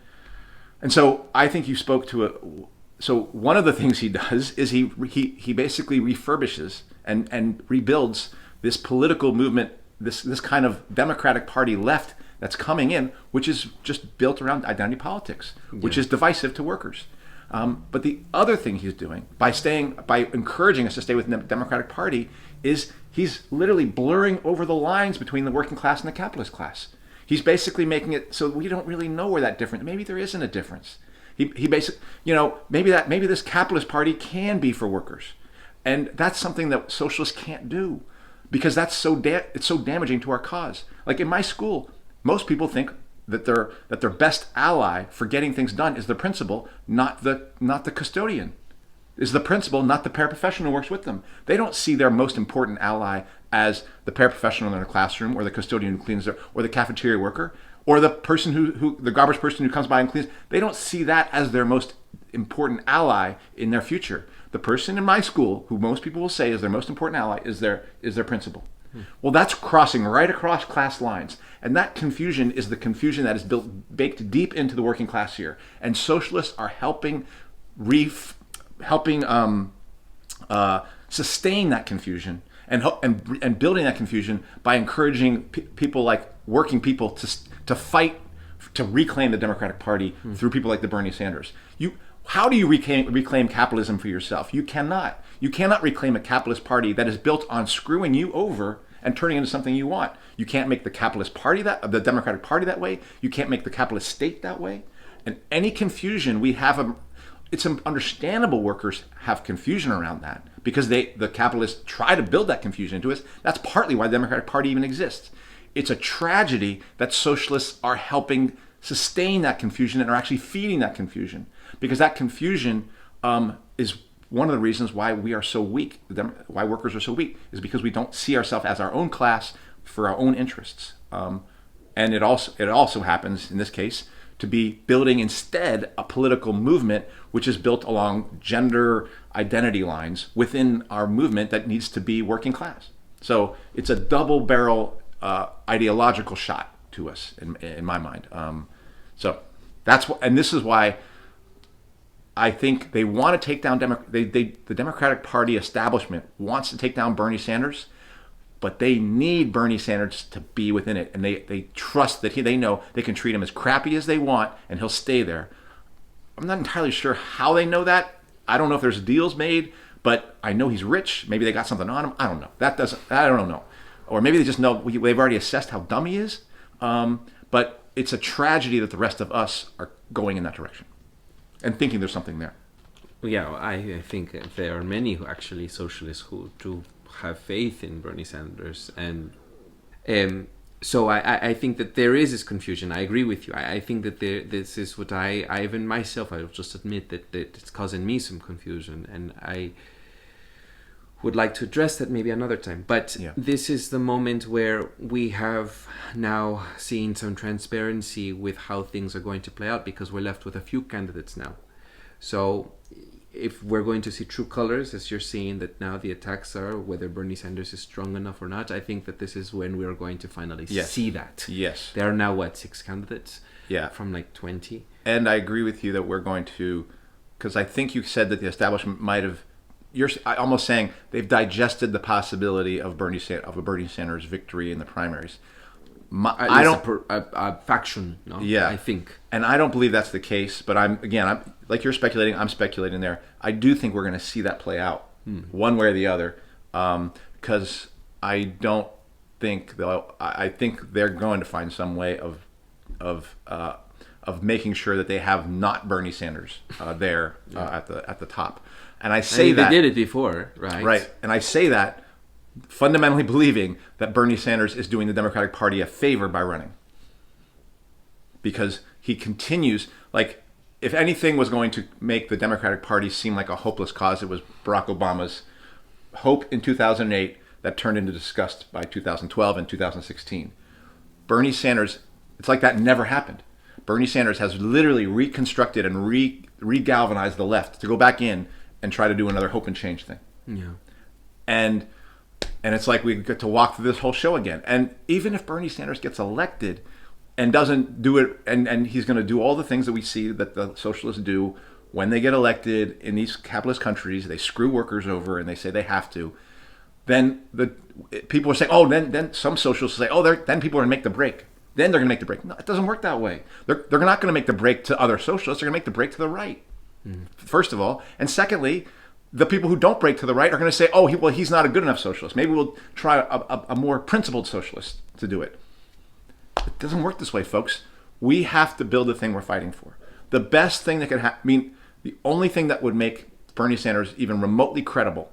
so I think you spoke to a. So one of the things he does is he basically refurbishes and rebuilds this political movement, this kind of Democratic Party left that's coming in, which is just built around identity politics, which is divisive to workers. But the other thing he's doing by encouraging us to stay within the Democratic Party is he's literally blurring over the lines between the working class and the capitalist class. He's basically making it so we don't really know where that difference. Maybe there isn't a difference. He basically, maybe this capitalist party can be for workers, and that's something that socialists can't do, because that's it's so damaging to our cause. Like in my school, most people think that their best ally for getting things done is the principal, not the custodian. Is the principal, not the paraprofessional who works with them. They don't see their most important ally as the paraprofessional in their classroom, or the custodian who cleans or the cafeteria worker, or the person who the garbage person who comes by and cleans. They don't see that as their most important ally in their future. The person in my school who most people will say is their most important ally is their principal. Well, that's crossing right across class lines, and that confusion is the confusion that is baked deep into the working class here. And socialists are helping sustain that confusion and building that confusion by encouraging people like working people to fight to reclaim the Democratic Party through people like the Bernie Sanders. How do you reclaim capitalism for yourself? You cannot. You cannot reclaim a capitalist party that is built on screwing you over and turning into something you want. You can't make the capitalist party the Democratic Party that way. You can't make the capitalist state that way. And any confusion we have, it's understandable workers have confusion around that, because the capitalists try to build that confusion into us. That's partly why the Democratic Party even exists. It's a tragedy that socialists are helping sustain that confusion and are actually feeding that confusion, because that confusion is one of the reasons why we are so weak, why workers are so weak, is because we don't see ourselves as our own class for our own interests. And it also happens, in this case, to be building instead a political movement which is built along gender identity lines within our movement that needs to be working class. So it's a double barrel ideological shot to us in my mind. So that's what, and this is why I think they want to take down the Democratic Party establishment wants to take down Bernie Sanders, but they need Bernie Sanders to be within it, and they trust that they know they can treat him as crappy as they want, and he'll stay there. I'm not entirely sure how they know that. I don't know if there's deals made, but I know he's rich. Maybe they got something on him. I don't know. I don't know. Or maybe they just know they've already assessed how dumb he is. But it's a tragedy that the rest of us are going in that direction and thinking there's something there. Yeah, I think there are many socialists who do have faith in Bernie Sanders, and so I think that there is this confusion. I agree with you. I think that this is what I even myself, I'll just admit that it's causing me some confusion, and I would like to address that maybe another time. But This is the moment where we have now seen some transparency with how things are going to play out, because we're left with a few candidates now. So if we're going to see true colors, as you're seeing that now the attacks are, whether Bernie Sanders is strong enough or not, I think that this is when we're going to finally see that. Yes. There are now, 6 candidates? Yeah. From 20? And I agree with you that we're going to, because I think you said that the establishment might have, you're almost saying they've digested the possibility of a Bernie Sanders victory in the primaries. I don't a faction. No? Yeah, I think, and I don't believe that's the case. But I'm like you're speculating. I'm speculating there. I do think we're going to see that play out one way or the other, because I don't think though. I think they're going to find some way of making sure that they have not Bernie Sanders there at the top. And I say that they did it before, right? Right, and I say that fundamentally believing that Bernie Sanders is doing the Democratic Party a favor by running, because he continues, like, if anything was going to make the Democratic Party seem like a hopeless cause, it was Barack Obama's hope in 2008 that turned into disgust by 2012 and 2016. Bernie Sanders, it's like that never happened. Bernie Sanders has literally reconstructed and re-galvanized the left to go back in and try to do another hope and change thing. Yeah. And it's like we get to walk through this whole show again. And even if Bernie Sanders gets elected and doesn't do it, and he's going to do all the things that we see that the socialists do when they get elected in these capitalist countries, they screw workers over and they say they have to. Then people are saying, oh, then some socialists say, oh, then people are going to make the break. Then they're going to make the break. No, it doesn't work that way. They're not going to make the break to other socialists. They're going to make the break to the right, first of all. And secondly, the people who don't break to the right are going to say, oh, he's not a good enough socialist. Maybe we'll try a more principled socialist to do it. It doesn't work this way, folks. We have to build the thing we're fighting for. The best thing that could happen, the only thing that would make Bernie Sanders even remotely credible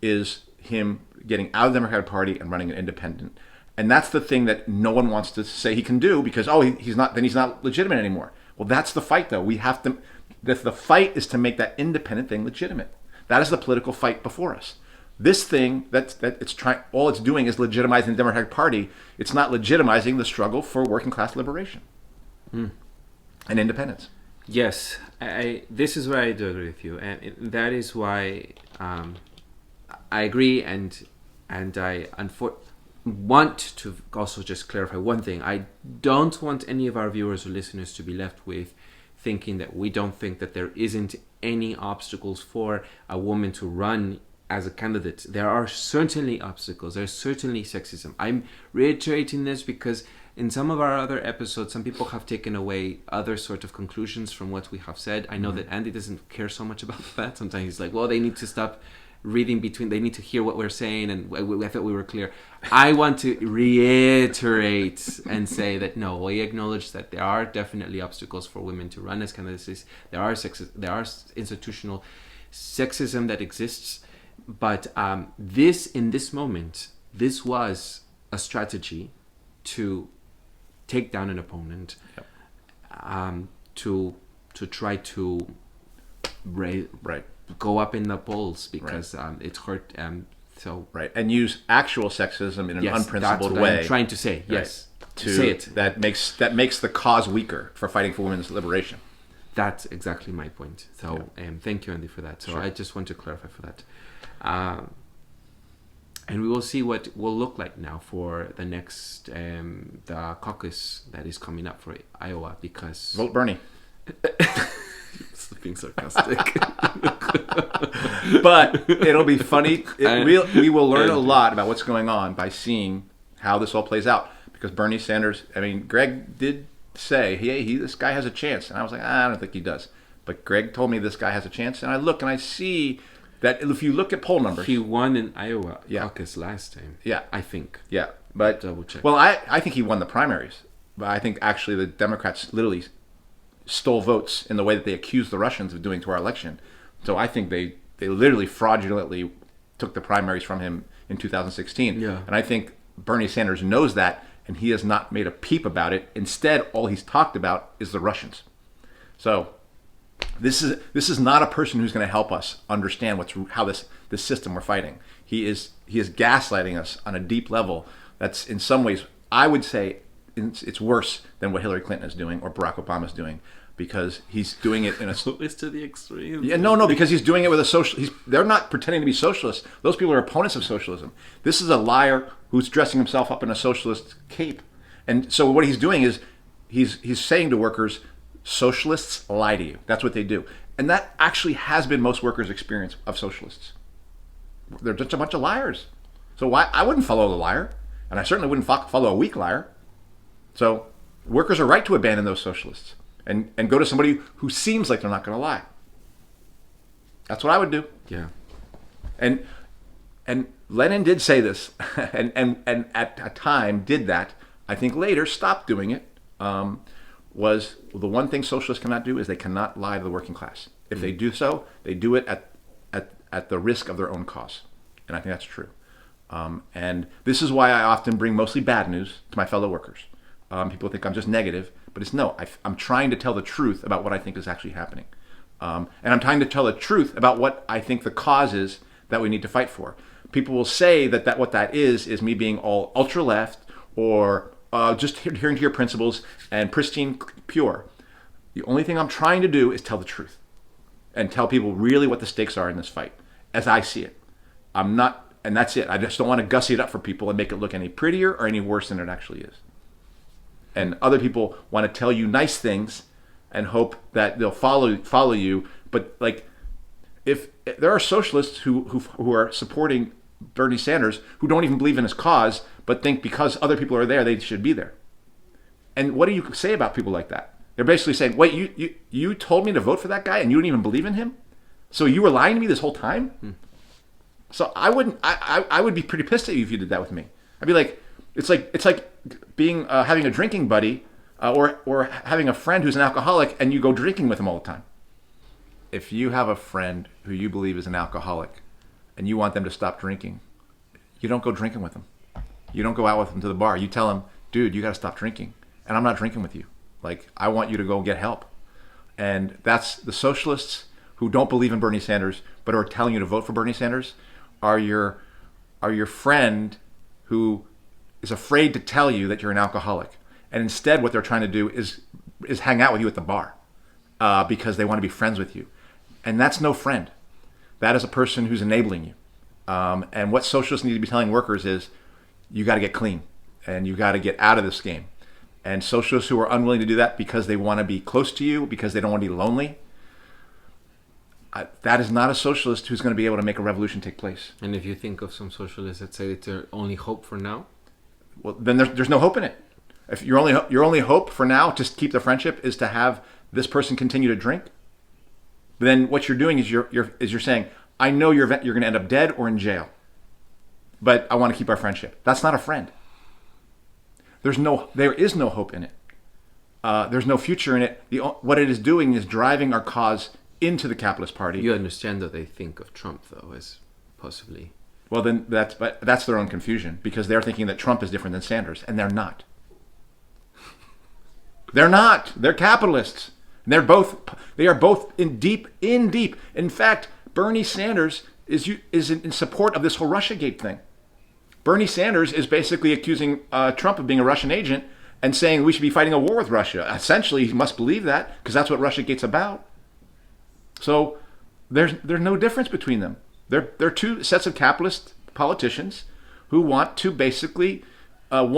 is him getting out of the Democratic Party and running an independent. And that's the thing that no one wants to say he can do because, he's not legitimate anymore. Well, that's the fight, though. We have to, the fight is to make that independent thing legitimate. That is the political fight before us. This thing all it's doing is legitimizing the Democratic Party. It's not legitimizing the struggle for working class liberation and independence. Yes, this is where I do agree with you, and that is why I agree, and I want to also just clarify one thing. I don't want any of our viewers or listeners to be left with thinking that we don't think that there isn't any obstacles for a woman to run as a candidate. There are certainly obstacles. There's certainly sexism. I'm reiterating this because in some of our other episodes, some people have taken away other sort of conclusions from what we have said. I know that Andy doesn't care so much about that. Sometimes he's like, well, they need to stop reading between, they need to hear what we're saying, and I thought we were clear. I want to reiterate and say that no, we acknowledge that there are definitely obstacles for women to run as candidates. There are institutional sexism that exists, but in this moment, this was a strategy to take down an opponent, to try to go up in the polls because it's hurt. And use actual sexism in an unprincipled that's what way. I'm trying to say. Yes, to say it. That makes the cause weaker for fighting for women's liberation. That's exactly my point. So thank you, Andy, for that. So sure. I just want to clarify for that. And we will see what it will look like now for the next the caucus that is coming up for Iowa, because vote Bernie. It's being sarcastic. But it'll be funny. We will learn a lot about what's going on by seeing how this all plays out. Because Bernie Sanders, Greg did say, hey, this guy has a chance. And I was like, I don't think he does. But Greg told me this guy has a chance. And I look and I see that if you look at poll numbers. He won in Iowa caucus last time. Yeah. I think. Yeah. But double check. Well, I think he won the primaries. But I think actually the Democrats literally stole votes in the way that they accused the Russians of doing to our election. So I think they literally fraudulently took the primaries from him in 2016. Yeah. And I think Bernie Sanders knows that, and he has not made a peep about it. Instead, all he's talked about is the Russians. So this is not a person who's going to help us understand how this system we're fighting. He is gaslighting us on a deep level that's in some ways, I would say, it's worse than what Hillary Clinton is doing or Barack Obama is doing, because he's doing it in a... It's to the extreme. Yeah, no, because he's doing it with a social... They're not pretending to be socialists. Those people are opponents of socialism. This is a liar who's dressing himself up in a socialist cape. And so what he's doing is he's saying to workers, socialists lie to you. That's what they do. And that actually has been most workers' experience of socialists. They're just a bunch of liars. So I wouldn't follow the liar, and I certainly wouldn't follow a weak liar. So workers are right to abandon those socialists and go to somebody who seems like they're not going to lie. That's what I would do. Yeah. And Lenin did say this, and at a time did that. I think later stopped doing it. Was the one thing socialists cannot do is they cannot lie to the working class. If they do so, they do it at the risk of their own cause. And I think that's true. And this is why I often bring mostly bad news to my fellow workers. People think I'm just negative, but it's no. I'm trying to tell the truth about what I think is actually happening. And I'm trying to tell the truth about what I think the cause is that we need to fight for. People will say that what that is me being all ultra left or just adhering to your principles and pristine pure. The only thing I'm trying to do is tell the truth. and tell people really what the stakes are in this fight, as I see it. I'm not, and that's it. I just don't want to gussy it up for people and make it look any prettier or any worse than it actually is. And other people want to tell you nice things and hope that they'll follow you. But like, if there are socialists who are supporting Bernie Sanders who don't even believe in his cause, but think because other people are there, they should be there. And what do you say about people like that? They're basically saying, wait, you told me to vote for that guy and you don't even believe in him? So you were lying to me this whole time? So I would be pretty pissed at you if you did that with me. I'd be like, it's like being having a drinking buddy or having a friend who's an alcoholic and you go drinking with him all the time. If you have a friend who you believe is an alcoholic and you want them to stop drinking, you don't go drinking with them. You don't go out with them to the bar. You tell them, dude, you got to stop drinking. And I'm not drinking with you. Like, I want you to go get help. And that's the socialists who don't believe in Bernie Sanders but are telling you to vote for Bernie Sanders are your friend who is afraid to tell you that you're an alcoholic. And instead what they're trying to do is hang out with you at the bar because they want to be friends with you. And that's no friend. That is a person who's enabling you. And what socialists need to be telling workers is, you got to get clean and you got to get out of this game. And socialists who are unwilling to do that because they want to be close to you, because they don't want to be lonely, that is not a socialist who's going to be able to make a revolution take place. And if you think of some socialists that say it's their only hope for now, well, then there's no hope in it. If your only hope for now to keep the friendship is to have this person continue to drink, then what you're doing is you're saying, I know you're going to end up dead or in jail, but I want to keep our friendship. That's not a friend. There is no hope in it. There's no future in it. What it is doing is driving our cause into the capitalist party. You understand that they think of Trump, though, as possibly. Well, then that's their own confusion, because they're thinking that Trump is different than Sanders, and they're not. They're not. They're capitalists. They are both in deep. In fact, Bernie Sanders is in support of this whole Russiagate thing. Bernie Sanders is basically accusing Trump of being a Russian agent and saying we should be fighting a war with Russia. Essentially, he must believe that because that's what Russiagate's about. So there's no difference between them. They're two sets of capitalist politicians who want to basically both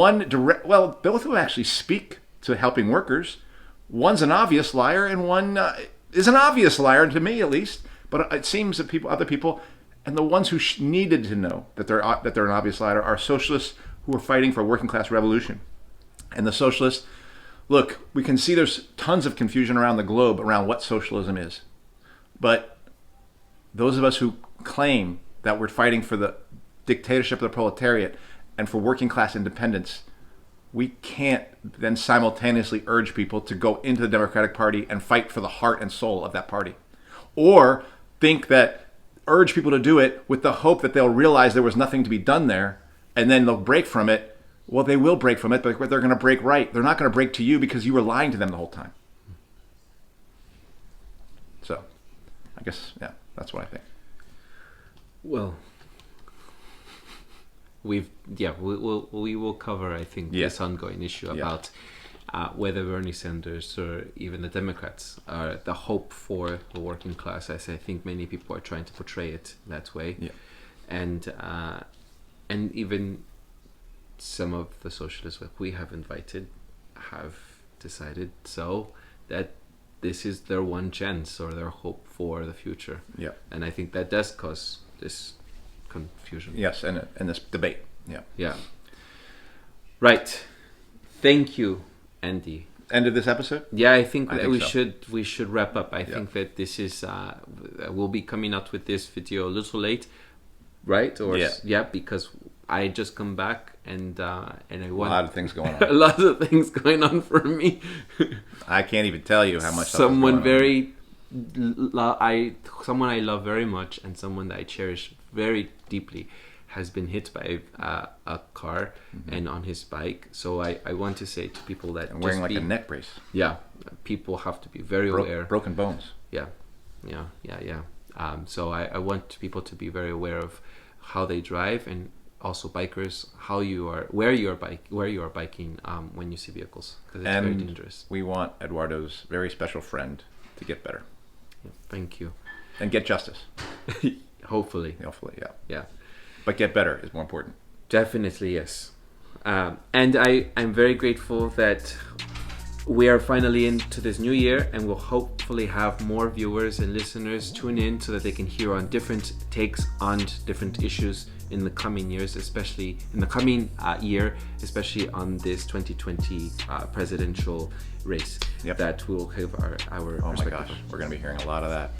of them actually speak to helping workers. One's an obvious liar, and one is an obvious liar to me, at least. But it seems that other people, and the ones who needed to know that they're an obvious liar, are socialists who are fighting for a working class revolution. And the socialists, look, we can see there's tons of confusion around the globe around what socialism is. But those of us who claim that we're fighting for the dictatorship of the proletariat and for working class independence, we can't then simultaneously urge people to go into the Democratic Party and fight for the heart and soul of that party. Or urge people to do it with the hope that they'll realize there was nothing to be done there and then they'll break from it. Well, they will break from it, but they're going to break right. They're not going to break to you because you were lying to them the whole time. So, I guess, yeah, that's what I think. Well, we will cover, I think, this ongoing issue about whether Bernie Sanders or even the Democrats are the hope for the working class, as I think many people are trying to portray it that way. Yeah. And even some of the socialists that we have invited have decided so that this is their one chance or their hope for the future. Yeah. And I think that does cause this confusion. Yes, and this debate. Yeah. Yeah. Right. Thank you, Andy. End of this episode? Yeah, I think we should wrap up. I think that this is we'll be coming out with this video a little late, right? Or because I just come back and I want a lot of things going on. A lot of things going on for me. I can't even tell you how much. Someone someone I love very much and someone that I cherish very deeply has been hit by a car and on his bike. So I want to say to people that and wearing a neck brace. Yeah, people have to be very aware. Broken bones. Yeah. So I want people to be very aware of how they drive, and also bikers, where you are biking when you see vehicles, because it's very dangerous. We want Eduardo's very special friend to get better. Yeah, thank you. And get justice. Hopefully. Hopefully, yeah. Yeah. But get better is more important. Definitely, yes. And I'm very grateful that we are finally into this new year, and we'll hopefully have more viewers and listeners tune in so that they can hear on different takes on different issues in the coming years, especially in the coming year, especially on this 2020 presidential race. Yep. That will have our Oh my perspective gosh, on. we're going to be hearing a lot of that.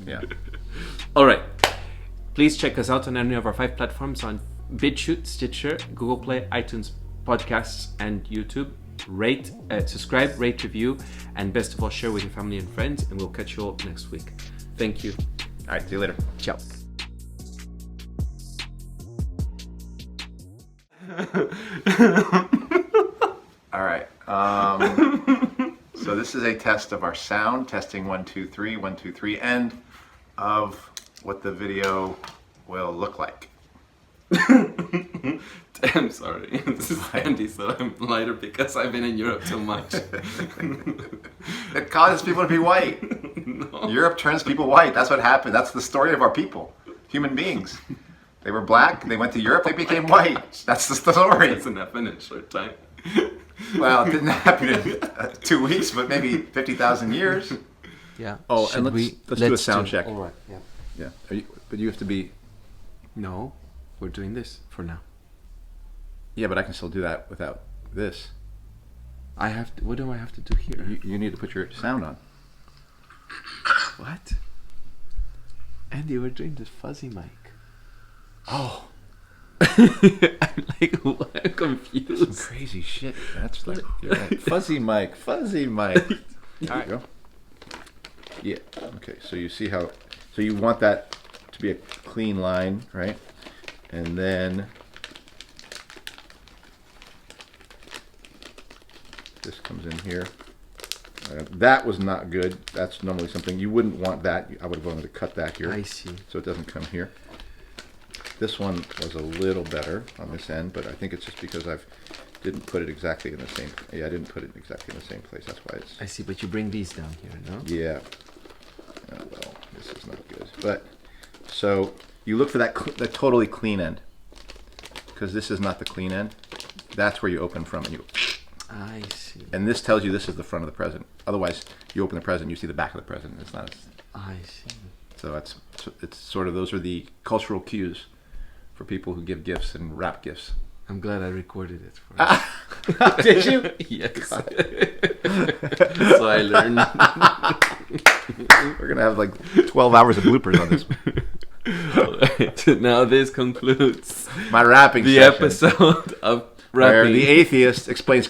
Yeah. All right. Please check us out on any of our 5 platforms on Bitchute, Stitcher, Google Play, iTunes Podcasts, and YouTube. Rate, subscribe, rate, review, and best of all, share with your family and friends. And we'll catch you all next week. Thank you. All right, see you later. Ciao. All right. So this is a test of our sound, testing 1, 2, 3, 1, 2, 3, and of what the video will look like. I'm sorry. This is Andy, so I'm lighter because I've been in Europe too much. It causes people to be white. No. Europe turns people white. That's what happened. That's the story of our people, human beings. They were black, they went to Europe, they became white. That's the story. It's enough in a short time. Well, it didn't happen in 2 weeks, but maybe 50,000 years. Yeah. Oh, Should and let's do a sound check. All right. Yeah. Yeah, but you have to be. No, we're doing this for now. Yeah, but I can still do that without this. I have to. What do I have to do here? You need to put your sound on. What? Andy, we're doing this fuzzy mic. Oh, I'm like, what? I'm confused. some crazy shit. That's like you're right. Fuzzy mic. There you go. Yeah. Okay. So you see how? So you want that to be a clean line, right? And then this comes in here. That was not good. That's normally something you wouldn't want. That I would have wanted to cut that here. I see. So it doesn't come here. This one was a little better on this end, but I think it's just because didn't put it exactly in the same. Yeah, I didn't put it exactly in the same place. That's why it's. I see, but you bring these down here, no? Yeah. Oh, well, this is not good. But so you look for that totally clean end, because this is not the clean end. That's where you open from, and you. I see. And this tells you this is the front of the present. Otherwise, you open the present, you see the back of the present. It's not. I see. So it's sort of those are the cultural cues for people who give gifts and wrap gifts. I'm glad I recorded it for you. Did you? Yes. So I learned. We're gonna have like 12 hours of bloopers on this. All right. Now this concludes My rapping the session, episode of where rapping. the atheist explains